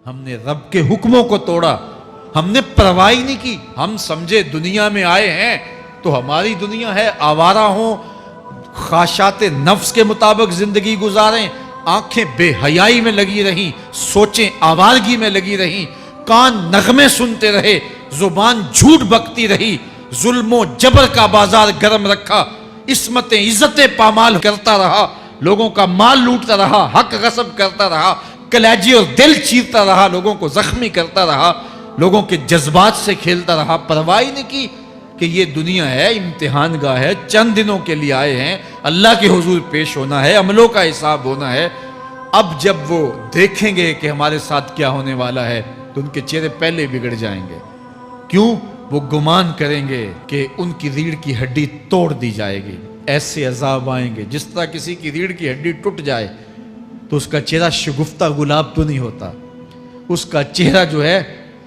ہم نے رب کے حکموں کو توڑا، ہم نے پرواہ ہی نہیں کی۔ ہم سمجھے دنیا میں آئے ہیں تو ہماری دنیا ہے، آوارہ ہوں، خواہشات نفس کے مطابق زندگی گزاریں، آنکھیں بے حیائی میں لگی رہیں، سوچیں آوارگی میں لگی رہیں، کان نغمے سنتے رہے، زبان جھوٹ بکتی رہی، ظلم و جبر کا بازار گرم رکھا، عصمتیں عزتیں پامال کرتا رہا، لوگوں کا مال لوٹتا رہا، حق غصب کرتا رہا، کلیجے اور دل چیرتا رہا، لوگوں کو زخمی کرتا رہا، لوگوں کے جذبات سے کھیلتا رہا، پرواہ نہیں کی کہ یہ دنیا ہے، امتحان گاہ ہے، چند دنوں کے لیے آئے ہیں، اللہ کے حضور پیش ہونا ہے، عملوں کا حساب ہونا ہے۔ اب جب وہ دیکھیں گے کہ ہمارے ساتھ کیا ہونے والا ہے تو ان کے چہرے پہلے بگڑ جائیں گے۔ کیوں؟ وہ گمان کریں گے کہ ان کی ریڑھ کی ہڈی توڑ دی جائے گی، ایسے عذاب آئیں گے جس طرح کسی کی ریڑھ کی ہڈی ٹوٹ جائے تو اس کا چہرہ شگفتہ گلاب تو نہیں ہوتا، اس کا چہرہ جو ہے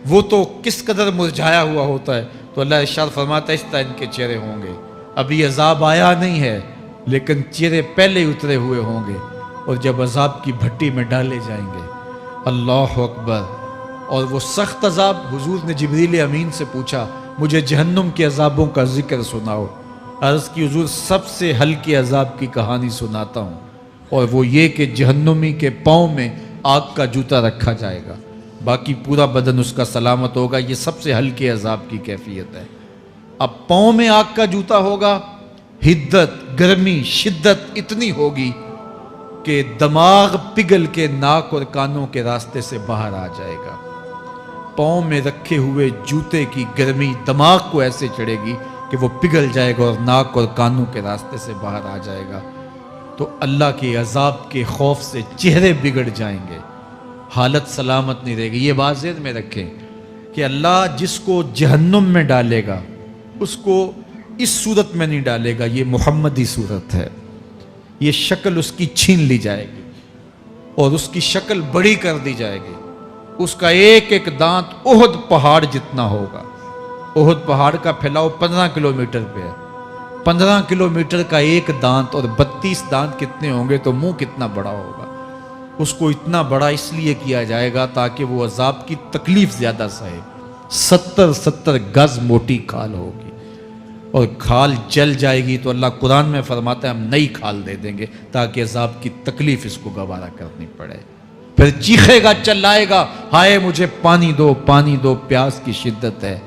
وہ تو کس قدر مرجھایا ہوا ہوتا ہے۔ تو اللہ ارشاد فرماتا ہے اس طرح ان کے چہرے ہوں گے۔ ابھی عذاب آیا نہیں ہے لیکن چہرے پہلے اترے ہوئے ہوں گے، اور جب عذاب کی بھٹی میں ڈالے جائیں گے، اللہ اکبر، اور وہ سخت عذاب، حضور نے جبریل امین سے پوچھا مجھے جہنم کے عذابوں کا ذکر سناؤ۔ عرض کی حضور سب سے ہلکے عذاب کی کہانی سناتا ہوں، اور وہ یہ کہ جہنمی کے پاؤں میں آگ کا جوتا رکھا جائے گا، باقی پورا بدن اس کا سلامت ہوگا۔ یہ سب سے ہلکے عذاب کی کیفیت ہے۔ اب پاؤں میں آگ کا جوتا ہوگا، حدت، گرمی، شدت اتنی ہوگی کہ دماغ پگھل کے ناک اور کانوں کے راستے سے باہر آ جائے گا۔ پاؤں میں رکھے ہوئے جوتے کی گرمی دماغ کو ایسے چڑھے گی کہ وہ پگھل جائے گا اور ناک اور کانوں کے راستے سے باہر آ جائے گا۔ تو اللہ کے عذاب کے خوف سے چہرے بگڑ جائیں گے، حالت سلامت نہیں رہے گی۔ یہ بات ذہن میں رکھیں کہ اللہ جس کو جہنم میں ڈالے گا اس کو اس صورت میں نہیں ڈالے گا، یہ محمدی صورت ہے، یہ شکل اس کی چھین لی جائے گی اور اس کی شکل بڑی کر دی جائے گی۔ اس کا ایک ایک دانت احد پہاڑ جتنا ہوگا۔ احد پہاڑ کا پھیلاؤ 15 کلومیٹر پہ ہے، 15 کلومیٹر کا ایک دانت، اور 32 دانت کتنے ہوں گے تو منہ کتنا بڑا ہوگا۔ اس کو اتنا بڑا اس لیے کیا جائے گا تاکہ وہ عذاب کی تکلیف زیادہ سہے۔ 70 گز موٹی کھال ہوگی، اور کھال جل جائے گی تو اللہ قرآن میں فرماتا ہے ہم نئی کھال دے دیں گے تاکہ عذاب کی تکلیف اس کو گوارا کرنی پڑے۔ پھر چیخے گا، چلائے گا، ہائے مجھے پانی دو، پانی دو، پیاس کی شدت ہے۔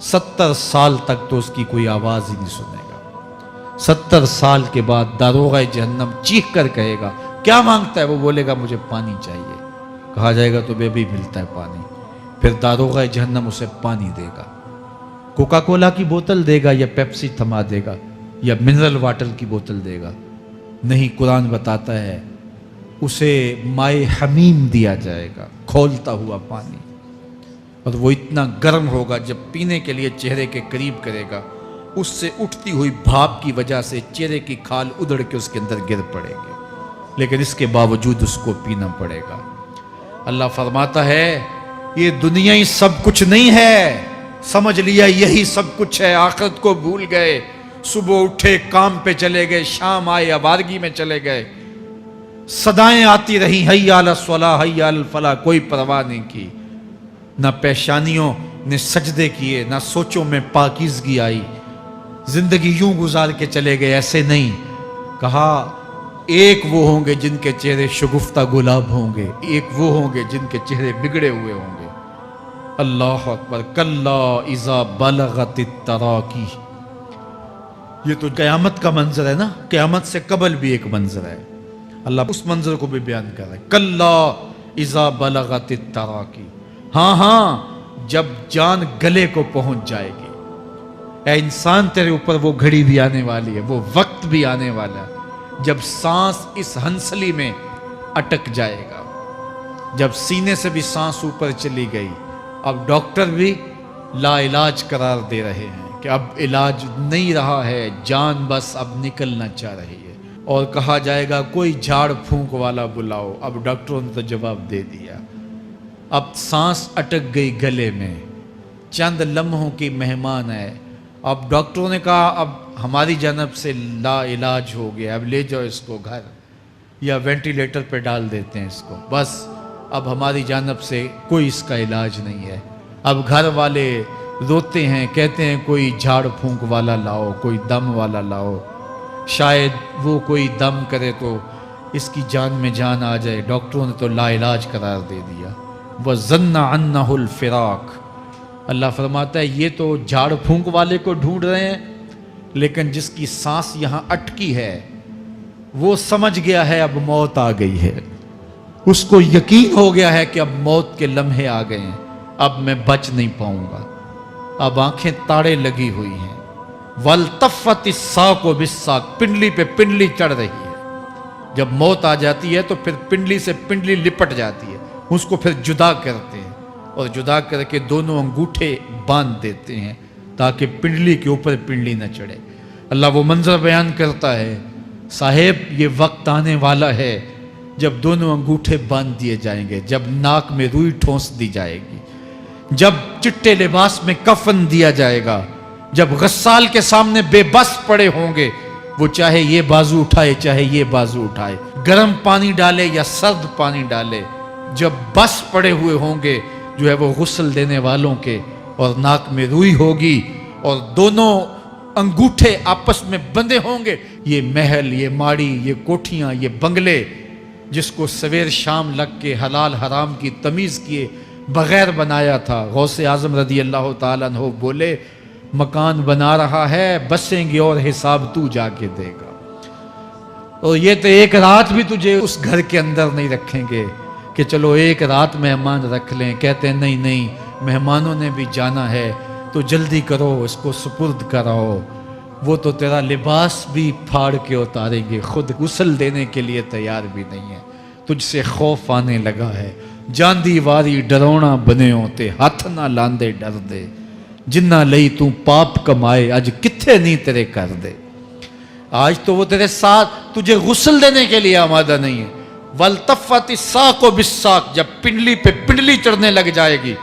70 سال تک تو اس کی کوئی آواز ہی نہیں سنے گا۔ 70 سال کے بعد داروغہ جہنم چیخ کر کہے گا کیا مانگتا ہے؟ وہ بولے گا مجھے پانی چاہیے۔ کہا جائے گا تو بے بھی ملتا ہے پانی۔ پھر داروغہ جہنم اسے پانی دے گا، کوکا کولا کی بوتل دے گا یا پیپسی تھما دے گا یا منرل واٹر کی بوتل دے گا؟ نہیں، قرآن بتاتا ہے اسے مائے حمیم دیا جائے گا، کھولتا ہوا پانی، اور وہ اتنا گرم ہوگا جب پینے کے لیے چہرے کے قریب کرے گا اس سے اٹھتی ہوئی بھاپ کی وجہ سے چہرے کی کھال ادڑ کے اس کے اندر گر پڑے گی، لیکن اس کے باوجود اس کو پینا پڑے گا۔ اللہ فرماتا ہے یہ دنیا ہی سب کچھ نہیں ہے، سمجھ لیا یہی سب کچھ ہے، آخرت کو بھول گئے، صبح اٹھے کام پہ چلے گئے، شام آئے آوارگی میں چلے گئے، صدائیں آتی رہیں حی علی الصلاۃ حی علی الفلاح، کوئی پرواہ نہیں کی، نہ پیشانیوں نے سجدے کیے، نہ سوچوں میں پاکیزگی آئی، زندگی یوں گزار کے چلے گئے۔ ایسے نہیں، کہا ایک وہ ہوں گے جن کے چہرے شگفتہ گلاب ہوں گے، ایک وہ ہوں گے جن کے چہرے بگڑے ہوئے ہوں گے۔ اللہ اکبر، کلا اذا بلغت التراقی، یہ تو قیامت کا منظر ہے نا، قیامت سے قبل بھی ایک منظر ہے، اللہ اس منظر کو بھی بیان کر رہا ہے۔ کلا اذا بلغت التراقی، ہاں جب جان گلے کو پہنچ جائے گی۔ اے انسان تیرے اوپر وہ گھڑی بھی آنے والی ہے، وہ وقت بھی آنے والا ہے جب سانس اس ہنسلی میں اٹک جائے گا، جب سینے سے بھی سانس اوپر چلی گئی، اب ڈاکٹر بھی لا علاج قرار دے رہے ہیں کہ اب علاج نہیں رہا ہے، جان بس اب نکلنا چاہ رہی ہے، اور کہا جائے گا کوئی جھاڑ پھونک والا بلاؤ۔ اب ڈاکٹروں نے تو جواب دے دیا، اب سانس اٹک گئی گلے میں، چند لمحوں کی مہمان ہے۔ اب ڈاکٹروں نے کہا اب ہماری جانب سے لا علاج ہو گیا، اب لے جاؤ اس کو گھر، یا وینٹیلیٹر پہ ڈال دیتے ہیں اس کو، بس اب ہماری جانب سے کوئی اس کا علاج نہیں ہے۔ اب گھر والے روتے ہیں، کہتے ہیں کوئی جھاڑ پھونک والا لاؤ، کوئی دم والا لاؤ، شاید وہ کوئی دم کرے تو اس کی جان میں جان آ جائے۔ ڈاکٹروں نے تو لا علاج قرار دے دیا۔ وَظَنَّ عَنَّهُ الْفِرَاقُ، اللہ فرماتا ہے یہ تو جھاڑ پھونک والے کو ڈھونڈ رہے ہیں، لیکن جس کی سانس یہاں اٹکی ہے وہ سمجھ گیا ہے اب موت آ گئی ہے، اس کو یقین ہو گیا ہے کہ اب موت کے لمحے آ گئے ہیں، اب میں بچ نہیں پاؤں گا۔ اب آنکھیں تاڑے لگی ہوئی ہیں۔ وَالْتَفَّتِ السَّاقُ بِالسَّاقِ، پنڈلی پہ پنڈلی چڑھ رہی ہے۔ جب موت آ جاتی ہے تو پھر پنڈلی سے پنڈلی لپٹ جاتی ہے، اس کو پھر جدا کرتے ہیں اور جدا کر کے دونوں انگوٹھے باندھ دیتے ہیں تاکہ پنڈلی کے اوپر پنڈلی نہ چڑھے۔ اللہ وہ منظر بیان کرتا ہے، صاحب یہ وقت آنے والا ہے جب دونوں انگوٹھے باندھ دیے جائیں گے، جب ناک میں روئی ٹھونس دی جائے گی، جب چٹے لباس میں کفن دیا جائے گا، جب غسال کے سامنے بے بس پڑے ہوں گے، وہ چاہے یہ بازو اٹھائے چاہے یہ بازو اٹھائے، گرم پانی ڈالے یا سرد پانی ڈالے، جب بس پڑے ہوئے ہوں گے جو ہے وہ غسل دینے والوں کے، اور ناک میں روئی ہوگی اور دونوں انگوٹھے آپس میں بندھے ہوں گے۔ یہ محل، یہ ماڑی، یہ کوٹھیاں، یہ بنگلے جس کو سویر شام لگ کے حلال حرام کی تمیز کیے بغیر بنایا تھا، غوث اعظم رضی اللہ تعالیٰ عنہ بولے مکان بنا رہا ہے، بسیں گے اور حساب تو جا کے دے گا، اور یہ تو ایک رات بھی تجھے اس گھر کے اندر نہیں رکھیں گے کہ چلو ایک رات مہمان رکھ لیں۔ کہتے ہیں نہیں نہیں، مہمانوں نے بھی جانا ہے تو جلدی کرو، اس کو سپرد کراؤ، وہ تو تیرا لباس بھی پھاڑ کے اتاریں گے، خود غسل دینے کے لیے تیار بھی نہیں ہے، تجھ سے خوف آنے لگا ہے۔ جاندی واری ڈرونا بنے ہوتے، ہاتھ نہ لاندے ڈر دے، جنہ لئی تو پاپ کمائے اج کتھے نہیں تیرے کر دے۔ آج تو وہ تیرے ساتھ تجھے غسل دینے کے لیے آمادہ نہیں ہے۔ وَالْتَفَّتِ السَّاقُ بِالسَّاقِ، جب پنڈلی پہ پنڈلی چڑھنے لگ جائے گی،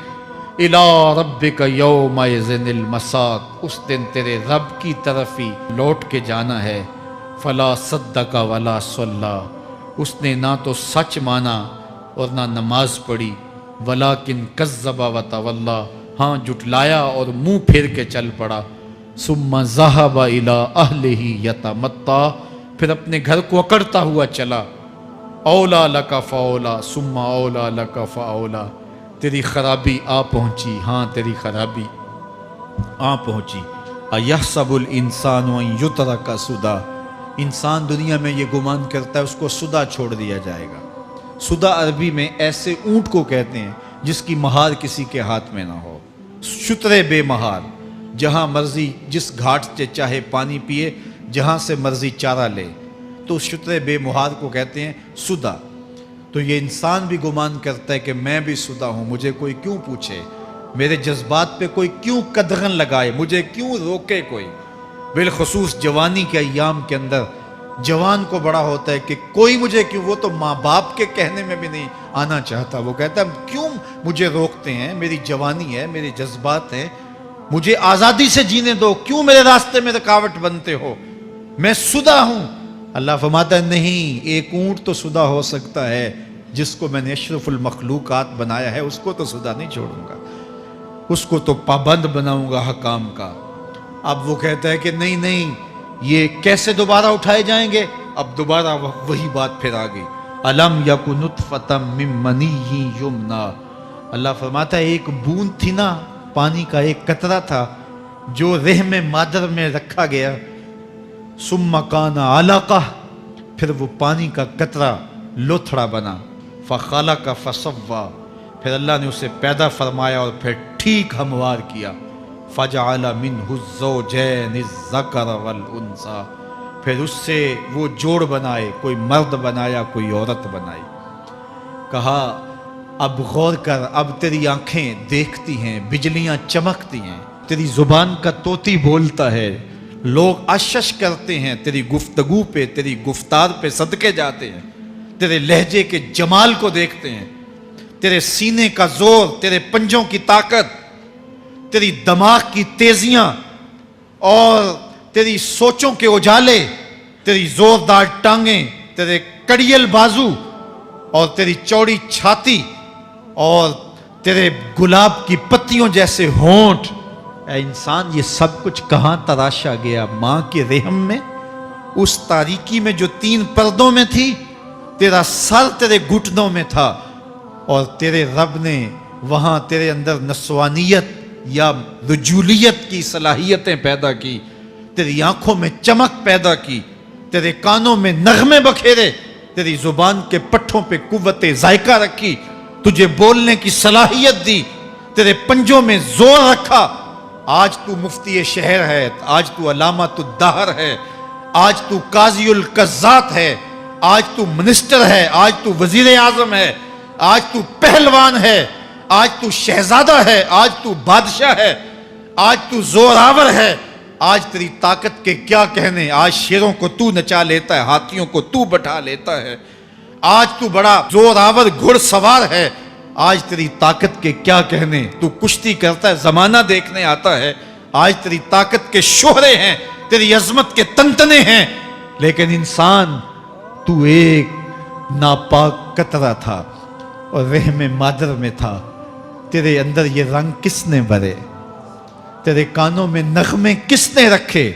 إِلَىٰ رَبِّكَ يَوْمَئِذٍ الْمَسَاقُ، اس دن تیرے رب کی طرف ہی لوٹ کے جانا ہے۔ فَلَا صَدَّقَ وَلَا صَلَّىٰ، اس نے نہ تو سچ مانا اور نہ نماز پڑھی، وَلَٰكِنْ كَذَّبَ وَتَوَلَّىٰ، ہاں جھٹلایا اور منہ پھیر کے چل پڑا۔ ثُمَّ ذَهَبَ إِلَىٰ أَهْلِهِ يَتَمَطَّىٰ، پھر اپنے گھر کو اکڑتا ہوا چلا۔ اولا لک فاولا ثم اولا لک فاولا، تیری خرابی آ پہنچی، ہاں تیری خرابی آ پہنچی۔ ایحسب الانسان ان یترک سدی، انسان دنیا میں یہ گمان کرتا ہے اس کو سدا چھوڑ دیا جائے گا۔ سدا عربی میں ایسے اونٹ کو کہتے ہیں جس کی مہار کسی کے ہاتھ میں نہ ہو، شترے بے مہار، جہاں مرضی جس گھاٹ سے چاہے پانی پیے، جہاں سے مرضی چارہ لے، تو شترے بے مہار کو کہتے ہیں سدا۔ تو یہ انسان بھی گمان کرتا ہے کہ میں بھی سدا ہوں، مجھے کوئی کیوں پوچھے، میرے جذبات پہ کوئی کیوں قدغن لگائے، مجھے کیوں روکے کوئی۔ بالخصوص جوانی کے ایام کے اندر جوان کو بڑا ہوتا ہے کہ کوئی مجھے کیوں، وہ تو ماں باپ کے کہنے میں بھی نہیں آنا چاہتا، وہ کہتا ہے کیوں مجھے روکتے ہیں، میری جوانی ہے، میرے جذبات ہیں، مجھے آزادی سے جینے دو، کیوں میرے راستے میں رکاوٹ بنتے ہو، میں سدا ہوں۔ اللہ فرماتا ہے نہیں، ایک اونٹ تو سدا ہو سکتا ہے، جس کو میں نے اشرف المخلوقات بنایا ہے اس کو تو سدا نہیں چھوڑوں گا، اس کو تو پابند بناؤں گا حکام کا۔ اب وہ کہتا ہے کہ نہیں نہیں، یہ کیسے دوبارہ اٹھائے جائیں گے؟ اب دوبارہ وہی بات پھر آ گئی، الم یک نطفۃ من منی یمنی، اللہ فرماتا ہے ایک بوند تھی نا، پانی کا ایک قطرہ تھا جو رحم مادر میں رکھا گیا، ثم کان علقہ، پھر وہ پانی کا قطرہ لوتھڑا بنا، فخلق فسوی، پھر اللہ نے اسے پیدا فرمایا اور پھر ٹھیک ہموار کیا، فجعل منہ الزوجین الذکر والانثی، پھر اس سے وہ جوڑ بنائے، کوئی مرد بنایا کوئی عورت بنائی۔ کہا اب غور کر، اب تیری آنکھیں دیکھتی ہیں، بجلیاں چمکتی ہیں، تیری زبان کا طوطی بولتا ہے، لوگ اشش کرتے ہیں تیری گفتگو پہ، تیری گفتار پہ صدقے جاتے ہیں، تیرے لہجے کے جمال کو دیکھتے ہیں، تیرے سینے کا زور، تیرے پنجوں کی طاقت، تیری دماغ کی تیزیاں اور تیری سوچوں کے اجالے، تیری زوردار ٹانگیں، تیرے کڑیل بازو اور تیری چوڑی چھاتی، اور تیرے گلاب کی پتیوں جیسے ہونٹ، اے انسان یہ سب کچھ کہاں تراشا گیا؟ ماں کے رحم میں، اس تاریکی میں جو 3 پردوں میں تھی، تیرا سر تیرے گھٹنوں میں تھا، اور تیرے رب نے وہاں تیرے اندر نسوانیت یا رجولیت کی صلاحیتیں پیدا کی، تیری آنکھوں میں چمک پیدا کی، تیرے کانوں میں نغمے بکھیرے، تیری زبان کے پٹھوں پہ قوت ذائقہ رکھی، تجھے بولنے کی صلاحیت دی، تیرے پنجوں میں زور رکھا۔ آج تو مفتی شہر ہے، آج تو علامۃ الدہر ہے، آج تو قاضی القضات ہے، آج تو منسٹر ہے، آج تو وزیر اعظم ہے، آج تو پہلوان ہے، آج تو شہزادہ ہے، آج تو بادشاہ ہے، آج تو زوراور ہے، آج تیری طاقت کے کیا کہنے، آج شیروں کو تو نچا لیتا ہے، ہاتھیوں کو تو بٹھا لیتا ہے، آج تو بڑا زوراور گھڑ سوار ہے، آج تیری طاقت کے کیا کہنے، تو کشتی کرتا ہے، زمانہ دیکھنے آتا ہے، آج تیری طاقت کے شوہرے ہیں، تیری عظمت کے تنتنے ہیں، لیکن انسان تو ایک ناپاک قطرہ تھا اور رحم مادر میں تھا۔ تیرے اندر یہ رنگ کس نے بھرے؟ تیرے کانوں میں نغمے کس نے رکھے؟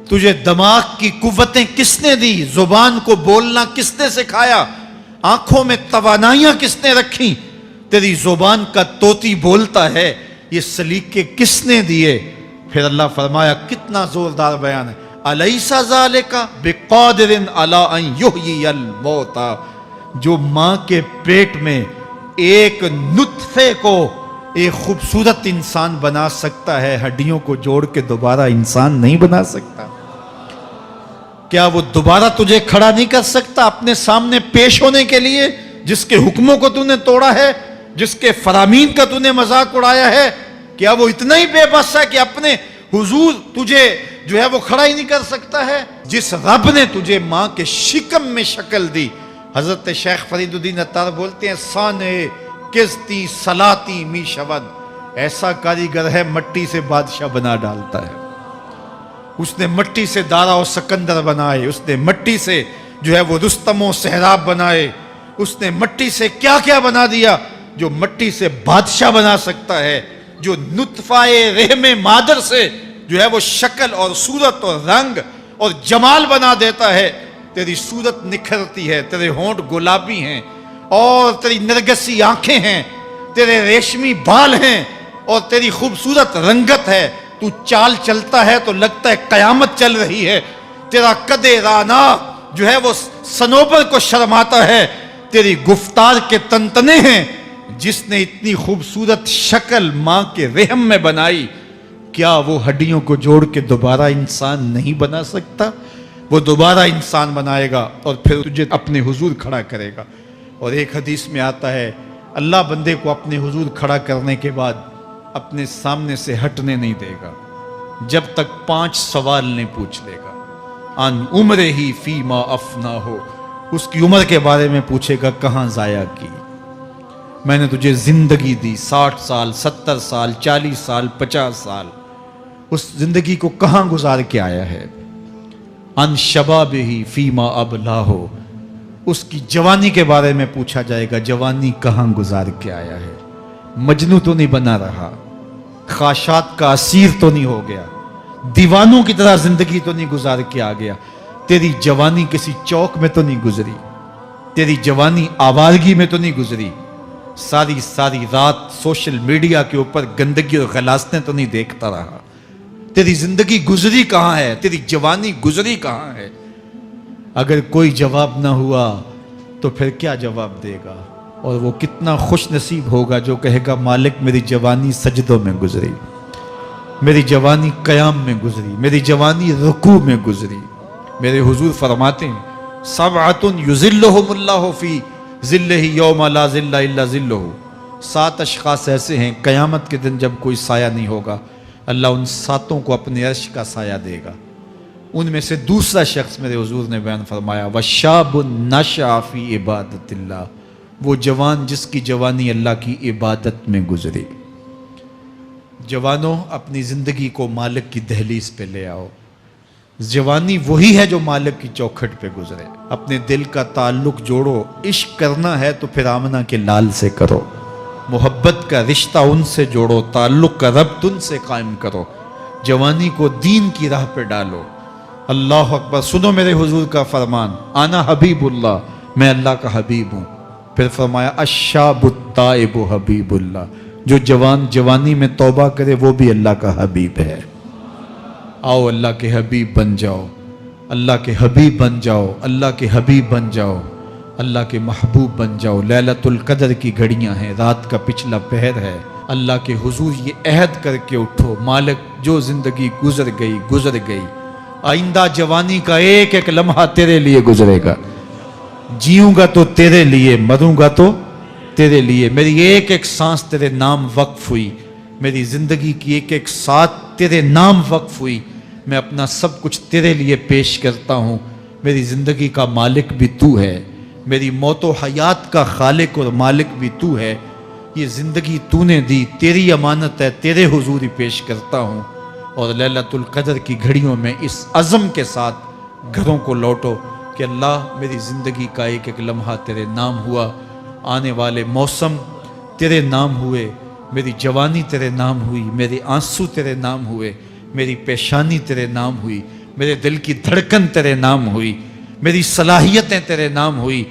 تجھے دماغ کی قوتیں کس نے دی؟ زبان کو بولنا کس نے سکھایا؟ آنکھوں میں توانائیاں کس نے رکھیں؟ تیری زبان کا طوطی بولتا ہے، یہ سلیقے کس نے دیے؟ پھر اللہ فرمایا، کتنا زوردار بیان ہے، الیس ذالک بقادر علی ان یحیی الموتى، جو ماں کے پیٹ میں ایک نطفے کو ایک خوبصورت انسان بنا سکتا ہے، ہڈیوں کو جوڑ کے دوبارہ انسان نہیں بنا سکتا؟ کیا وہ دوبارہ تجھے کھڑا نہیں کر سکتا اپنے سامنے پیش ہونے کے لیے، جس کے حکموں کو تو نے توڑا ہے، جس کے فرامین کا تو نے مذاق اڑایا ہے؟ کیا وہ اتنا ہی بے بس ہے کہ اپنے حضور تجھے جو ہے وہ کھڑا ہی نہیں کر سکتا ہے؟ جس رب نے تجھے ماں کے شکم میں شکل دی، حضرت شیخ فرید الدین عطار بولتے ہیں، سانے کزتی سلاتی می شود، ایسا کاریگر ہے مٹی سے بادشاہ بنا ڈالتا ہے۔ اس نے مٹی سے دارا و سکندر بنائے، اس نے مٹی سے جو ہے وہ رستم و سہراب بنائے، اس نے مٹی سے کیا کیا بنا دیا، جو مٹی سے بادشاہ بنا سکتا ہے، جو نطفہ رحم مادر سے جو ہے وہ شکل اور صورت اور رنگ اور جمال بنا دیتا ہے۔ تیری صورت نکھرتی ہے، تیرے ہونٹ گلابی ہیں، اور تیری نرگسی آنکھیں ہیں، تیرے ریشمی بال ہیں، اور تیری خوبصورت رنگت ہے، تو چال چلتا ہے تو لگتا ہے قیامت چل رہی ہے، تیرا قد رانا جو ہے وہ صنوبر کو شرماتا ہے، تیری گفتار کے تنتنے ہیں۔ جس نے اتنی خوبصورت شکل ماں کے رحم میں بنائی، کیا وہ ہڈیوں کو جوڑ کے دوبارہ انسان نہیں بنا سکتا؟ وہ دوبارہ انسان بنائے گا اور پھر تجھے اپنے حضور کھڑا کرے گا۔ اور ایک حدیث میں آتا ہے، اللہ بندے کو اپنے حضور کھڑا کرنے کے بعد اپنے سامنے سے ہٹنے نہیں دے گا جب تک 5 سوال نہیں پوچھ لے گا۔ ان عمرہ ہی فیما افنا ہو، اس کی عمر کے بارے میں پوچھے گا، کہاں ضائع کی؟ میں نے تجھے زندگی دی، 60 سال 70 سال 40 سال 50 سال، اس زندگی کو کہاں گزار کے آیا ہے؟ ان شبابہ فیما ابلا ہو، اس کی جوانی کے بارے میں پوچھا جائے گا، جوانی کہاں گزار کے آیا ہے؟ مجنوں تو نہیں بنا رہا، خواہشات کا اسیر تو نہیں ہو گیا، دیوانوں کی طرح زندگی تو نہیں گزار کے آ گیا؟ تیری جوانی کسی چوک میں تو نہیں گزری، تیری جوانی آوارگی میں تو نہیں گزری، ساری رات سوشل میڈیا کے اوپر گندگی اور غلاظتیں تو نہیں دیکھتا رہا؟ تیری زندگی گزری کہاں ہے؟ تیری جوانی گزری کہاں ہے؟ اگر کوئی جواب نہ ہوا تو پھر کیا جواب دے گا؟ اور وہ کتنا خوش نصیب ہوگا جو کہے گا، مالک میری جوانی سجدوں میں گزری، میری جوانی قیام میں گزری، میری جوانی رکوع میں گزری۔ میرے حضور فرماتے ہیں، سبعۃ یظلھم اللہ فی ظلہ یوم لا ظل الا ظلہ، 7 اشخاص ایسے ہیں قیامت کے دن جب کوئی سایہ نہیں ہوگا، اللہ ان 7 کو اپنے عرش کا سایہ دے گا۔ ان میں سے دوسرا شخص میرے حضور نے بیان فرمایا، وشاب نشأ فی عبادت اللہ، وہ جوان جس کی جوانی اللہ کی عبادت میں گزری۔ جوانوں، اپنی زندگی کو مالک کی دہلیز پہ لے آؤ۔ جوانی وہی ہے جو مالک کی چوکھٹ پہ گزرے۔ اپنے دل کا تعلق جوڑو، عشق کرنا ہے تو پھر آمنہ کے لال سے کرو۔ محبت کا رشتہ ان سے جوڑو، تعلق کا ربط ان سے قائم کرو، جوانی کو دین کی راہ پہ ڈالو۔ اللہ اکبر۔ سنو میرے حضور کا فرمان، آنا حبیب اللہ، میں اللہ کا حبیب ہوں۔ پھر فرمایا الشاب التائب حبیب اللہ، جو جوان جوانی میں توبہ کرے وہ بھی اللہ کا حبیب ہے۔ آؤ اللہ کے حبیب بن جاؤ، اللہ کے حبیب بن جاؤ، اللہ کے حبیب بن جاؤ، اللہ کے محبوب بن جاؤ۔ لیلۃ القدر کی گھڑیاں ہیں، رات کا پچھلا پہر ہے۔ اللہ کے حضور یہ عہد کر کے اٹھو، مالک جو زندگی گزر گئی، آئندہ جوانی کا ایک ایک لمحہ تیرے لیے گزرے گا۔ جیوں گا تو تیرے لیے، مروں گا تو تیرے لیے۔ میری ایک ایک سانس تیرے نام وقف ہوئی، میری زندگی کی ایک ایک ساتھ تیرے نام وقف ہوئی۔ میں اپنا سب کچھ تیرے لیے پیش کرتا ہوں۔ میری زندگی کا مالک بھی تو ہے، میری موت و حیات کا خالق اور مالک بھی تو ہے۔ یہ زندگی تو نے دی، تیری امانت ہے، تیرے حضور ہی پیش کرتا ہوں۔ اور لیلۃ القدر کی گھڑیوں میں اس عزم کے ساتھ گھروں کو لوٹو کہ اللہ میری زندگی کا ایک ایک لمحہ تیرے نام ہوا، آنے والے موسم تیرے نام ہوئے، میری جوانی تیرے نام ہوئی، میرے آنسو تیرے نام ہوئے، میری پیشانی تیرے نام ہوئی، میرے دل کی دھڑکن تیرے نام ہوئی، میری صلاحیتیں تیرے نام ہوئی۔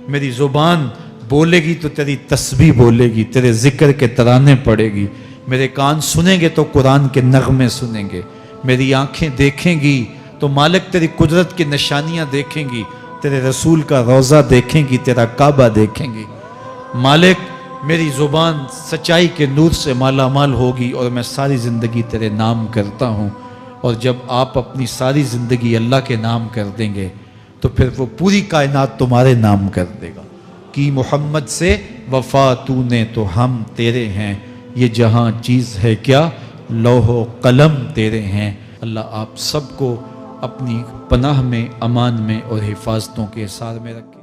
میری زبان بولے گی تو تیری تسبیح بولے گی، تیرے ذکر کے ترانے پڑے گی، میرے کان سنیں گے تو قرآن کے نغمے سنیں گے، میری آنکھیں دیکھیں گی تو مالک تیری قدرت کی نشانیاں دیکھیں گی، تیرے رسول کا روضہ دیکھیں گی، تیرا کعبہ دیکھیں گی۔ مالک میری زبان سچائی کے نور سے مالا مال ہوگی اور میں ساری زندگی تیرے نام کرتا ہوں۔ اور جب آپ اپنی ساری زندگی اللہ کے نام کر دیں گے تو پھر وہ پوری کائنات تمہارے نام کر دے گا۔ کی محمد سے وفا تو نے تو ہم تیرے ہیں، یہ جہاں چیز ہے کیا لوح و قلم تیرے ہیں۔ اللہ آپ سب کو اپنی پناہ میں، امان میں اور حفاظتوں کے حصار میں رکھے۔